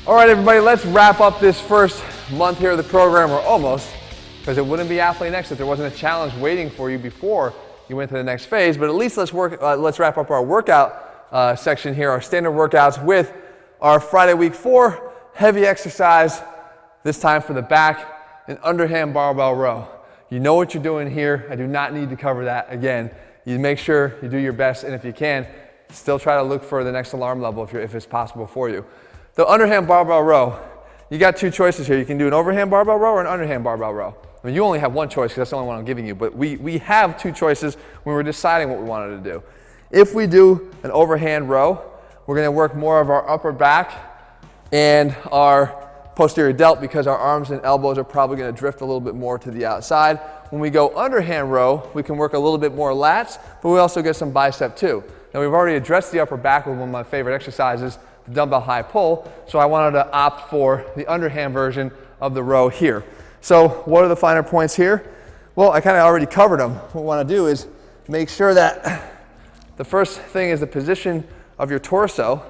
All right, everybody, let's wrap up this first month here of the program, or almost, because it wouldn't be ATHLEAN-X if there wasn't a challenge waiting for you before you went to the next phase. But at least let's wrap up our workout section here, our standard workouts with our Friday week 4 heavy exercise, this time for the back, an underhand barbell row. You know what you're doing here. I do not need to cover that again. You make sure you do your best, and if you can, still try to look for the next alarm level if it's possible for you. The underhand barbell row, you got two choices here. You can do an overhand barbell row or an underhand barbell row. I mean, you only have one choice because that's the only one I'm giving you, but we have two choices when we're deciding what we wanted to do. If we do an overhand row, we're going to work more of our upper back and our posterior delt because our arms and elbows are probably going to drift a little bit more to the outside. When we go underhand row, we can work a little bit more lats, but we also get some bicep too. Now, we've already addressed the upper back with one of my favorite exercises, the dumbbell high pull, so I wanted to opt for the underhand version of the row here. So what are the finer points here? Well, I kind of already covered them. What we want to do is make sure that the first thing is the position of your torso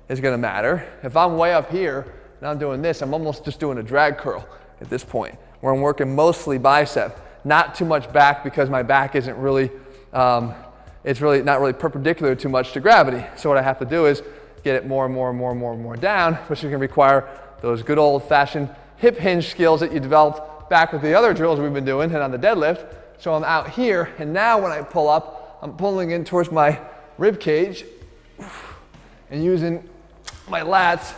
is going to matter. If I'm way up here and I'm doing this, I'm almost just doing a drag curl at this point, where I'm working mostly bicep, not too much back because my back isn't really, it's really not really perpendicular too much to gravity. So what I have to do is get it more and more and more and more and more down, which is going to require those good old-fashioned hip hinge skills that you developed back with the other drills we've been doing and on the deadlift. So I'm out here, and now when I pull up, I'm pulling in towards my rib cage and using my lats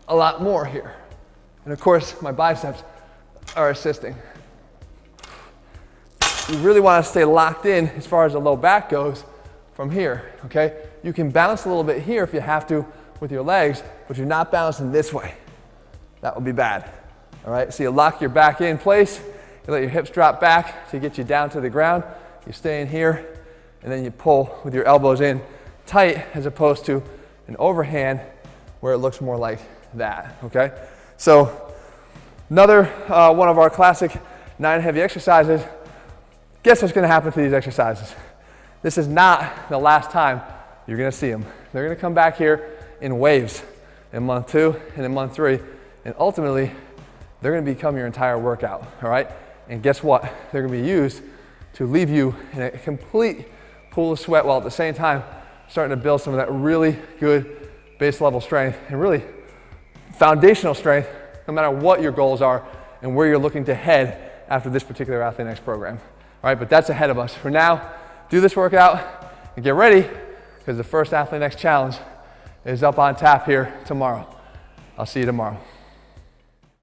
a lot more here. And of course, my biceps are assisting. You really want to stay locked in as far as the low back goes from here, okay? You can bounce a little bit here if you have to with your legs, but you're not bouncing this way. That would be bad, all right? So you lock your back in place, you let your hips drop back to get you down to the ground, you stay in here, and then you pull with your elbows in tight as opposed to an overhand where it looks more like that, okay? So another one of our classic 9 heavy exercises. Guess what's gonna happen to these exercises? This is not the last time you're gonna see them. They're gonna come back here in waves in month 2 and in month 3, and ultimately, they're gonna become your entire workout, all right? And guess what? They're gonna be used to leave you in a complete pool of sweat while at the same time starting to build some of that really good base level strength and really foundational strength, no matter what your goals are and where you're looking to head after this particular ATHLEAN-X program. All right, but that's ahead of us. For now, do this workout and get ready because the first ATHLEAN-X challenge is up on tap here tomorrow. I'll see you tomorrow.